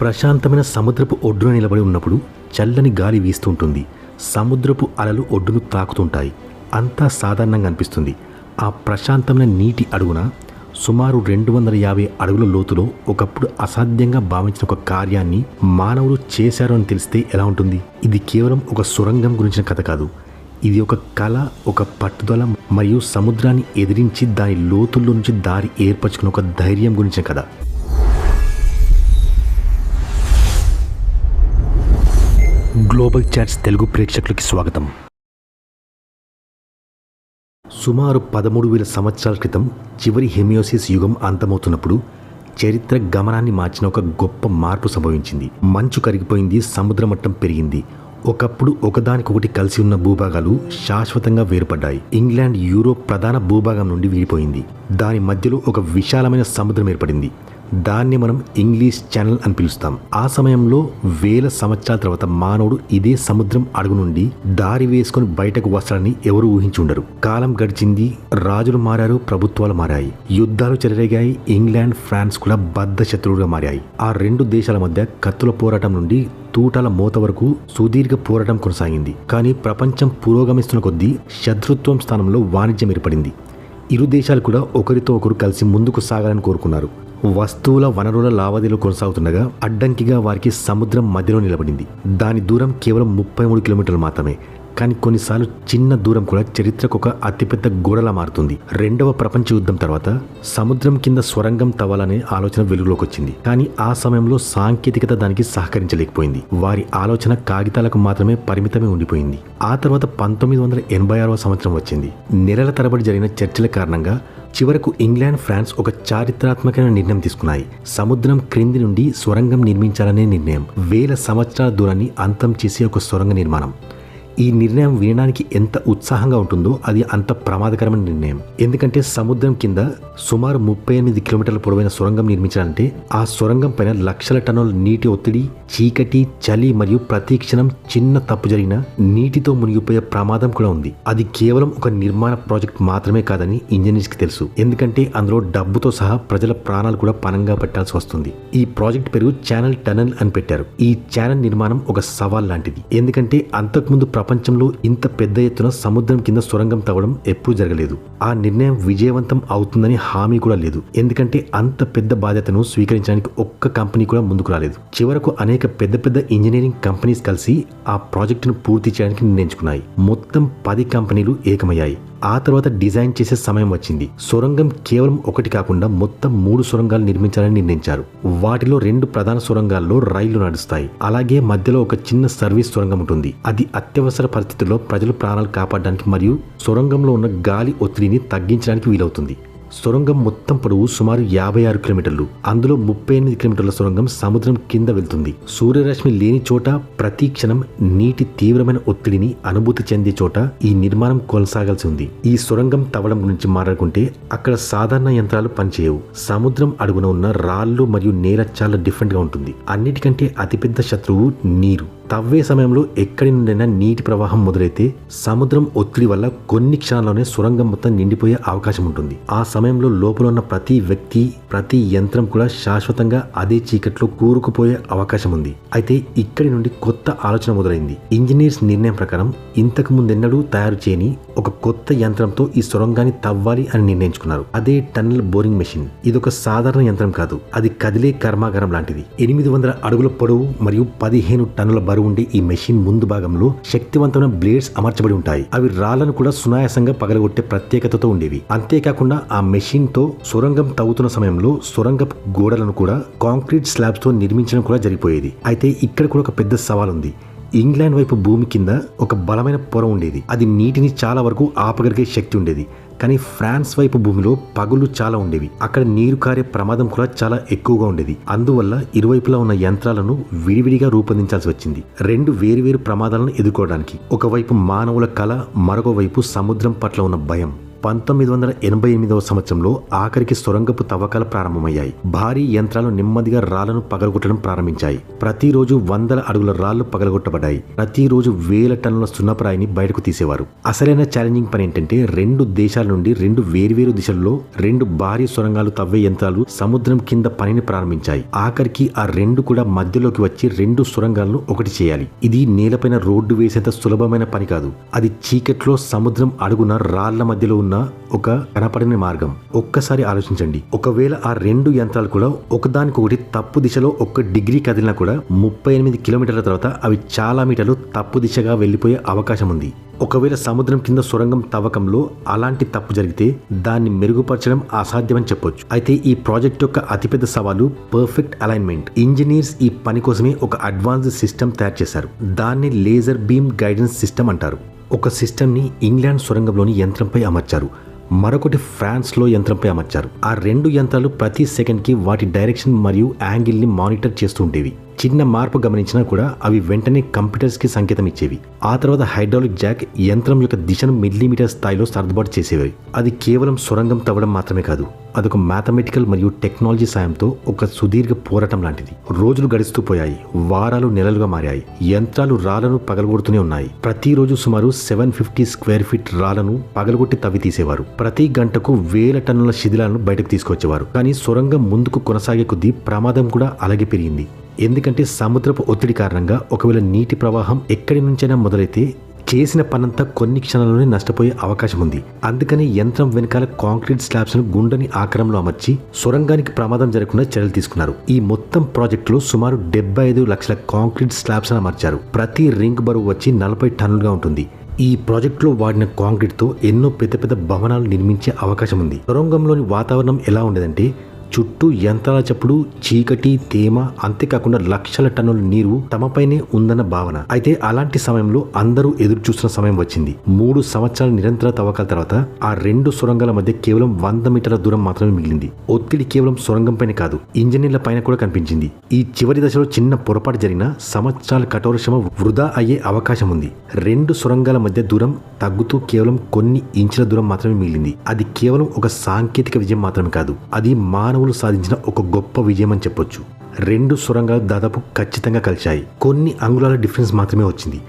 ప్రశాంతమైన సముద్రపు ఒడ్డున నిలబడి ఉన్నప్పుడు చల్లని గాలి వీస్తుంటుంది. సముద్రపు అలలు ఒడ్డును తాకుతుంటాయి. అంతా సాధారణంగా అనిపిస్తుంది. ఆ ప్రశాంతమైన నీటి అడుగున సుమారు 250 అడుగుల లోతులో ఒకప్పుడు అసాధ్యంగా భావించిన ఒక కార్యాన్ని మానవులు చేశారు అని తెలిస్తే ఎలా ఉంటుంది? ఇది కేవలం ఒక సొరంగం గురించిన కథ కాదు. ఇది ఒక కళ, ఒక పట్టుదల మరియు సముద్రాన్ని ఎదిరించి దాని లోతుల్లో నుంచి దారి ఏర్పరచుకున్న ఒక ధైర్యం గురించిన కథ. గ్లోబల్ చాట్స్ తెలుగు ప్రేక్షకులకి స్వాగతం. సుమారు 13,000 సంవత్సరాల క్రితం చివరి హెమియోసిస్ యుగం అంతమవుతున్నప్పుడు చరిత్ర గమనాన్ని మార్చిన ఒక గొప్ప మార్పు సంభవించింది. మంచు కరిగిపోయింది, సముద్ర మట్టం పెరిగింది. ఒకప్పుడు ఒకదానికొకటి కలిసి ఉన్న భూభాగాలు శాశ్వతంగా వేరుపడ్డాయి. ఇంగ్లాండ్ యూరోప్ ప్రధాన భూభాగం నుండి విడిపోయింది. దాని మధ్యలో ఒక విశాలమైన సముద్రం ఏర్పడింది. దాన్ని మనం ఇంగ్లీష్ ఛానల్ అని పిలుస్తాం. ఆ సమయంలో వేల సంవత్సరాల తర్వాత మానవుడు ఇదే సముద్రం అడుగు నుండి దారి వేసుకుని బయటకు వస్తాడని ఎవరు ఊహించి ఉండరు. కాలం గడిచింది, రాజులు మారారు, ప్రభుత్వాలు మారాయి, యుద్ధాలు చెలరేగాయి. ఇంగ్లాండ్, ఫ్రాన్స్ కూడా బద్ధ శత్రువులుగా మారాయి. ఆ రెండు దేశాల మధ్య కత్తుల పోరాటం నుండి తూటాల మోత వరకు సుదీర్ఘ పోరాటం కొనసాగింది. కానీ ప్రపంచం పురోగమిస్తున్న కొద్దీ శత్రుత్వం స్థానంలో వాణిజ్యం ఏర్పడింది. ఇరు దేశాలు కూడా ఒకరితో ఒకరు కలిసి ముందుకు సాగాలని కోరుకున్నారు. వస్తువుల, వనరుల లావాదేవీలు కొనసాగుతుండగా అడ్డంకిగా వారికి సముద్రం మధ్యలో నిలబడింది. దాని దూరం కేవలం 33 కిలోమీటర్లు మాత్రమే. కానీ కొన్నిసార్లు చిన్న దూరం కూడా చరిత్రకు ఒక అతిపెద్ద గోడలా మారుతుంది. రెండవ ప్రపంచ యుద్ధం తర్వాత సముద్రం కింద సొరంగం తవ్వాలనే ఆలోచన వెలుగులోకి వచ్చింది. కానీ ఆ సమయంలో సాంకేతికత దానికి సహకరించలేకపోయింది. వారి ఆలోచన కాగితాలకు మాత్రమే పరిమితమే ఉండిపోయింది. ఆ తర్వాత 1986వ సంవత్సరం వచ్చింది. నెలల తరబడి జరిగిన చర్చల కారణంగా చివరకు ఇంగ్లాండ్, ఫ్రాన్స్ ఒక చారిత్రాత్మకమైన నిర్ణయం తీసుకున్నాయి. సముద్రం క్రింది నుండి సొరంగం నిర్మించాలనే నిర్ణయం. వేల సంవత్సరాల దూరాన్ని అంతం చేసే ఒక సొరంగ నిర్మాణం. ఈ నిర్ణయం వినడానికి ఎంత ఉత్సాహంగా ఉంటుందో అది అంత ప్రమాదకరమైన నిర్ణయం. ఎందుకంటే సముద్రం కింద సుమారు 38 కిలోమీటర్ల పొడవైన సొరంగం నిర్మించాలంటే ఆ సొరంగం పైన లక్షల టన్నుల నీటి ఒత్తిడి, చీకటి, చలి మరియు ప్రతి క్షణం చిన్న తప్పు జరిగిన నీటితో మునిగిపోయే ప్రమాదం కూడా ఉంది. అది కేవలం ఒక నిర్మాణ ప్రాజెక్ట్ మాత్రమే కాదని ఇంజనీర్స్ కి తెలుసు. ఎందుకంటే అందులో డబ్బుతో సహా ప్రజల ప్రాణాలు కూడా పణంగా పెట్టాల్సి వస్తుంది. ఈ ప్రాజెక్ట్ పేరు ఛానల్ టనల్ అని పెట్టారు. ఈ ఛానల్ నిర్మాణం ఒక సవాల్ లాంటిది. ఎందుకంటే అంతకుముందు ప్రపంచంలో ఇంత పెద్ద ఎత్తున సముద్రం కింద సొరంగం తవ్వడం ఎప్పుడూ జరగలేదు. ఆ నిర్ణయం విజయవంతం అవుతుందని హామీ కూడా లేదు. ఎందుకంటే అంత పెద్ద బాధ్యతను స్వీకరించడానికి ఒక్క కంపెనీ కూడా ముందుకు రాలేదు. చివరకు అనేక పెద్ద పెద్ద ఇంజనీరింగ్ కంపెనీస్ కలిసి ఆ ప్రాజెక్టును పూర్తి చేయడానికి నిర్ణయించుకున్నాయి. మొత్తం 10 కంపెనీలు ఏకమయ్యాయి. ఆ తర్వాత డిజైన్ చేసే సమయం వచ్చింది. సొరంగం కేవలం ఒకటి కాకుండా మొత్తం 3 సొరంగాలు నిర్మించాలని నిర్ణయించారు. వాటిలో 2 ప్రధాన సొరంగాల్లో రైళ్లు నడుస్తాయి. అలాగే మధ్యలో ఒక చిన్న సర్వీస్ సొరంగం ఉంటుంది. అది అత్యవసర పరిస్థితుల్లో ప్రజల ప్రాణాలు కాపాడడానికి మరియు సొరంగంలో ఉన్న గాలి ఒత్తిడిని తగ్గించడానికి వీలవుతుంది. సొరంగం మొత్తం పొడవు సుమారు 56 కిలోమీటర్లు. అందులో 38 కిలోమీటర్ల సొరంగం సముద్రం కింద వెళ్తుంది. సూర్యరశ్మి లేని చోట, ప్రతి క్షణం నీటి తీవ్రమైన ఒత్తిడిని అనుభూతి చెందే చోట ఈ నిర్మాణం కొనసాగాల్సి ఉంది. ఈ సొరంగం తవ్వడం గురించి మాట్లాడుకుంటే అక్కడ సాధారణ యంత్రాలు పనిచేయవు. సముద్రం అడుగున ఉన్న రాళ్లు మరియు నేల చాలా డిఫరెంట్ గా ఉంటుంది. అన్నిటికంటే అతిపెద్ద శత్రువు నీరు. తవ్వే సమయంలో ఎక్కడి నుండైనా నీటి ప్రవాహం మొదలైతే సముద్రం ఒత్తిడి వల్ల కొన్ని క్షణాల్లోనే సొరంగం మొత్తం నిండిపోయే అవకాశం ఉంటుంది. ఆ సమయంలో లోపల ఉన్న ప్రతి వ్యక్తి, ప్రతి యంత్రం కూడా శాశ్వతంగా అదే చీకట్లో కూరుకుపోయే అవకాశం ఉంది. అయితే ఇక్కడి నుండి కొత్త ఆలోచన మొదలైంది. ఇంజనీర్స్ నిర్ణయం ప్రకారం ఇంతకు ముందెన్నడూ తయారు చేయని ఒక కొత్త యంత్రంతో ఈ సొరంగాన్ని తవ్వాలి అని నిర్ణయించుకున్నారు. అదే టన్నల్ బోరింగ్ మెషిన్. ఇదొక సాధారణ యంత్రం కాదు. అది కదిలే కర్మాగారం లాంటిది. 800 అడుగుల పొడవు మరియు 15 టన్నుల బరువు ఉండే ఈ మెషిన్ ముందు భాగంలో శక్తివంతమైన బ్లేడ్స్ అమర్చబడి ఉంటాయి. అవి రాళ్లను కూడా సునాయాసంగా పగలగొట్టే ప్రత్యేకతతో ఉండేవి. అంతేకాకుండా ఆ మెషిన్ తో సొరంగం తవ్వుతున్న సమయంలో సొరంగపు గోడలను కూడా కాంక్రీట్ స్లాబ్స్ తో నిర్మించడం కూడా జరిగిపోయేది. అయితే ఇక్కడ కూడా ఒక పెద్ద సవాల్ ఉంది. ఇంగ్లాండ్ వైపు భూమి కింద ఒక బలమైన పొర ఉండేది. అది నీటిని చాలా వరకు ఆపగలిగే శక్తి ఉండేది. కానీ ఫ్రాన్స్ వైపు భూమిలో పగులు చాలా ఉండేవి. అక్కడ నీరు కారే ప్రమాదం కూడా చాలా ఎక్కువగా ఉండేది. అందువల్ల ఇరువైపులా ఉన్న యంత్రాలను విడివిడిగా రూపొందించాల్సి వచ్చింది. 2 వేరువేరు ప్రమాదాలను ఎదుర్కోవడానికి. ఒకవైపు మానవుల కళ, మరొక వైపు సముద్రం పట్ల ఉన్న భయం. 1988వ సంవత్సరంలో ఆఖరికి సొరంగపు తవ్వకాలు ప్రారంభమయ్యాయి. భారీ యంత్రాలు నెమ్మదిగా రాళ్లను పగలగొట్టడం ప్రారంభించాయి. ప్రతిరోజు వందల అడుగుల రాళ్లు పగలగొట్టబడ్డాయి. ప్రతిరోజు వేల టన్నుల సున్నపరాయిని బయటకు తీసేవారు. అసలైన ఛాలెంజింగ్ పని ఏంటంటే 2 దేశాల నుండి 2 వేర్వేరు దిశల్లో 2 భారీ సొరంగాలు తవ్వే యంత్రాలు సముద్రం కింద పనిని ప్రారంభించాయి. ఆఖరికి ఆ 2 కూడా మధ్యలోకి వచ్చి 2 సొరంగాలను ఒకటి చేయాలి. ఇది నేలపైన రోడ్డు వేసేంత సులభమైన పని కాదు. అది చీకట్లో సముద్రం అడుగున రాళ్ల మధ్యలో ఉన్న ఒక కనపడని మార్గం. ఒక్కసారి ఆలోచించండి, ఒకవేళ ఆ 2 యంత్రాలు కూడా ఒకదానికొకటి తప్పు దిశలో 1 డిగ్రీ కదిలినా కూడా 38 కిలోమీటర్ల తర్వాత అవి చాలా మీటర్లు తప్పు దిశగా వెళ్లిపోయే అవకాశం ఉంది. ఒకవేళ సముద్రం కింద సొరంగం తవ్వకంలో అలాంటి తప్పు జరిగితే దాన్ని మెరుగుపరచడం అసాధ్యమని చెప్పొచ్చు. అయితే ఈ ప్రాజెక్ట్ యొక్క అతిపెద్ద సవాలు పర్ఫెక్ట్ అలైన్మెంట్. ఇంజనీర్స్ ఈ పని కోసమే ఒక అడ్వాన్స్డ్ సిస్టమ్ తయారు చేశారు. దాన్ని లేజర్ బీమ్ గైడెన్స్ సిస్టమ్ అంటారు. ఒక సిస్టమ్ని ఇంగ్లాండ్ సొరంగంలోని యంత్రంపై అమర్చారు, మరొకటి ఫ్రాన్స్లో యంత్రంపై అమర్చారు. ఆ 2 యంత్రాలు ప్రతి సెకండ్కి వాటి డైరెక్షన్ మరియు యాంగిల్ని మానిటర్ చేస్తూ ఉండేవి. చిన్న మార్పు గమనించినా కూడా అవి వెంటనే కంప్యూటర్స్కి సంకేతం ఇచ్చేవి. ఆ తర్వాత హైడ్రాలిక్ జాక్ యంత్రం యొక్క దిశను మిల్లీమీటర్ స్థాయిలో సర్దుబాటు చేసేవి. అది కేవలం సొరంగం తవ్వడం మాత్రమే కాదు, అదొక మ్యాథమెటికల్ మరియు టెక్నాలజీ సాయంతో ఒక సుదీర్ఘ పోరాటం లాంటిది. రోజులు గడుస్తూ పోయాయి, వారాలు నెలలుగా మారాయి. యంత్రాలు రాళ్లను పగలగొడుతూనే ఉన్నాయి. ప్రతిరోజు సుమారు 750 స్క్వేర్ ఫీట్ రాళ్లను పగలగొట్టి తవ్వి తీసేవారు. ప్రతి గంటకు 1000 టన్నుల శిథిలాలను బయటకు తీసుకొచ్చేవారు. కానీ సొరంగం ముందుకు కొనసాగే కొద్దీ ప్రమాదం కూడా అలాగే పెరిగింది. ఎందుకంటే సముద్రపు ఒత్తిడి కారణంగా ఒకవేళ నీటి ప్రవాహం ఎక్కడి నుంచైనా మొదలైతే చేసిన పనంతా కొన్ని క్షణాల్లోనే నష్టపోయే అవకాశం ఉంది. అందుకని యంత్రం వెనకాల కాంక్రీట్ స్లాబ్స్ ను గుండని ఆకారంలో అమర్చి సొరంగానికి ప్రమాదం జరగకుండా చర్యలు తీసుకున్నారు. ఈ మొత్తం ప్రాజెక్టులో సుమారు 75 లక్షల కాంక్రీట్ స్లాబ్స్ అమర్చారు. ప్రతి రింగ్ బరువు వచ్చి 40 టన్నులుగా ఉంటుంది. ఈ ప్రాజెక్టులో వాడిన కాంక్రీట్ తో ఎన్నో పెద్ద పెద్ద భవనాలు నిర్మించే అవకాశం ఉంది. సొరంగంలోని వాతావరణం ఎలా ఉండేదంటే చుట్టూ యంత్రాల చప్పుడు, చీకటి, తేమ, అంతేకాకుండా లక్షల టన్నుల నీరు తమపైనే ఉందన్న భావన. అయితే అలాంటి సమయంలో అందరూ ఎదురు చూస్తున్న సమయం వచ్చింది. 3 సంవత్సరాల నిరంతర తవ్వకాల తర్వాత ఆ 2 సొరంగాల మధ్య కేవలం 100 మీటర్ల దూరం మాత్రమే మిగిలింది. ఒత్తిడి కేవలం సొరంగం పైన కాదు, ఇంజనీర్ల పైన కూడా కనిపించింది. ఈ చివరి దశలో చిన్న పొరపాటు జరిగిన సంవత్సరాల కఠోర శ్రమ వృధా అయ్యే అవకాశం ఉంది. 2 సొరంగాల మధ్య దూరం తగ్గుతూ కేవలం కొన్ని ఇంచుల దూరం మాత్రమే మిగిలింది. అది కేవలం ఒక సాంకేతిక విజయం మాత్రమే కాదు, అది మానవులు సాధించిన ఒక గొప్ప విజయం అని చెప్పొచ్చు. 2 సొరంగాలు దాదాపు ఖచ్చితంగా కలిశాయి. కొన్ని అంగుళాల డిఫరెన్స్ మాత్రమే వచ్చింది,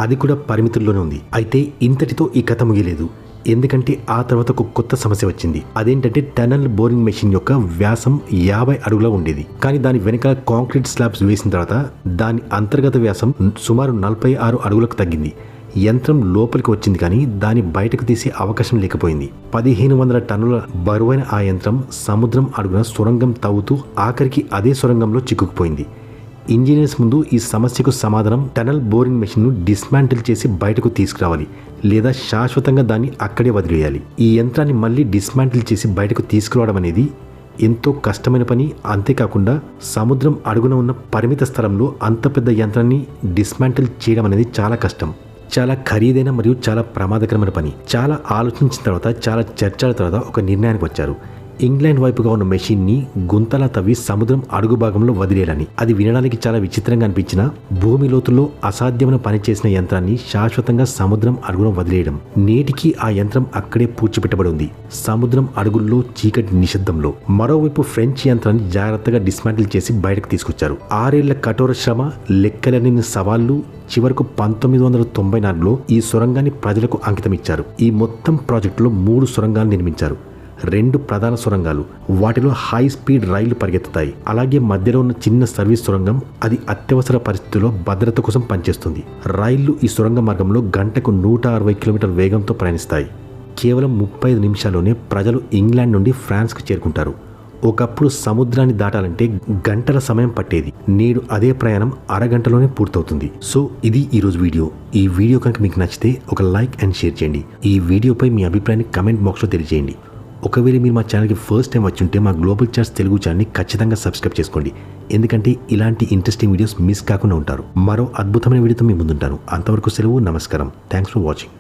అది కూడా పరిమితుల్లోనే ఉంది. అయితే ఇంతటితో ఈ కథ ముగియలేదు. ఎందుకంటే ఆ తర్వాత ఒక కొత్త సమస్య వచ్చింది. అదేంటంటే టనల్ బోరింగ్ మెషిన్ యొక్క వ్యాసం 50 అడుగులా ఉండేది. కానీ దాని వెనకాల కాంక్రీట్ స్లాబ్స్ వేసిన తర్వాత దాని అంతర్గత వ్యాసం సుమారు 46 అడుగులకు తగ్గింది. యంత్రం లోపలికి వచ్చింది కానీ దాన్ని బయటకు తీసే అవకాశం లేకపోయింది. 1500 టన్నుల బరువైన ఆ యంత్రం సముద్రం అడుగున సొరంగం తవ్వుతూ ఆఖరికి అదే సొరంగంలో చిక్కుకుపోయింది. ఇంజనీర్స్ ముందు ఈ సమస్యకు సమాధానం టనల్ బోరింగ్ మెషిన్ను డిస్మాంటిల్ చేసి బయటకు తీసుకురావాలి, లేదా శాశ్వతంగా దాన్ని అక్కడే వదిలేయాలి. ఈ యంత్రాన్ని మళ్ళీ డిస్మాంటిల్ చేసి బయటకు తీసుకురావడం అనేది ఎంతో కష్టమైన పని. అంతేకాకుండా సముద్రం అడుగున ఉన్న పరిమిత స్థలంలో అంత పెద్ద యంత్రాన్ని డిస్మాంటిల్ చేయడం అనేది చాలా కష్టం, చాలా ఖరీదైన మరియు చాలా ప్రమాదకరమైన పని. చాలా ఆలోచించిన తర్వాత, చాలా చర్చల తర్వాత ఒక నిర్ణయానికి వచ్చారు. ఇంగ్లాండ్ వైపుగా ఉన్న మెషిన్ని గుంతలా తవ్వి సముద్రం అడుగు భాగంలో వదిలేయాలని. అది వినడానికి చాలా విచిత్రంగా అనిపించినా భూమి లోతుల్లో అసాధ్యమైన పని చేసిన యంత్రాన్ని శాశ్వతంగా సముద్రం అడుగున వదిలేయడం. నేటికి ఆ యంత్రం అక్కడే పూడ్చిపెట్టబడి ఉంది, సముద్రం అడుగుల్లో చీకటి నిశ్శబ్దంలో. మరోవైపు ఫ్రెంచ్ యంత్రాన్ని జాగ్రత్తగా డిస్మాంటిల్ చేసి బయటకు తీసుకొచ్చారు. 6 ఏళ్ల కఠోర శ్రమ, లెక్కలేని సవాళ్లు, చివరకు 1994లో ఈ సొరంగాన్ని ప్రజలకు అంకితం ఇచ్చారు. ఈ మొత్తం ప్రాజెక్టులో 3 సొరంగాలు నిర్మించారు. 2 ప్రధాన సొరంగాలు, వాటిలో హై స్పీడ్ రైళ్లు పరిగెత్తుతాయి. అలాగే మధ్యలో ఉన్న చిన్న సర్వీస్ సొరంగం, అది అత్యవసర పరిస్థితుల్లో భద్రత కోసం పనిచేస్తుంది. రైళ్లు ఈ సొరంగ మార్గంలో గంటకు 160 కిలోమీటర్ల వేగంతో ప్రయాణిస్తాయి. కేవలం 35 నిమిషాల్లోనే ప్రజలు ఇంగ్లాండ్ నుండి ఫ్రాన్స్కు చేరుకుంటారు. ఒకప్పుడు సముద్రాన్ని దాటాలంటే గంటల సమయం పట్టేది. నేడు అదే ప్రయాణం అరగంటలోనే పూర్తవుతుంది. సో ఇది ఈరోజు వీడియో. ఈ వీడియో కనుక మీకు నచ్చితే ఒక లైక్ అండ్ షేర్ చేయండి. ఈ వీడియోపై మీ అభిప్రాయాన్ని కమెంట్ బాక్స్లో తెలియజేయండి. ఒకవేళ మీరు మా ఛానల్కి ఫస్ట్ టైం వచ్చి ఉంటే మా గ్లోబల్ చాట్స్ తెలుగు ఛానల్ని ఖచ్చితంగా సబ్స్క్రైబ్ చేసుకోండి. ఎందుకంటే ఇలాంటి ఇంట్రెస్టింగ్ వీడియోస్ మిస్ కాకుండా ఉంటారు. మరో అద్భుతమైన వీడియోతో మీ ముందుంటాను. అంతవరకు సెలవు. నమస్కారం. Thanks for watching.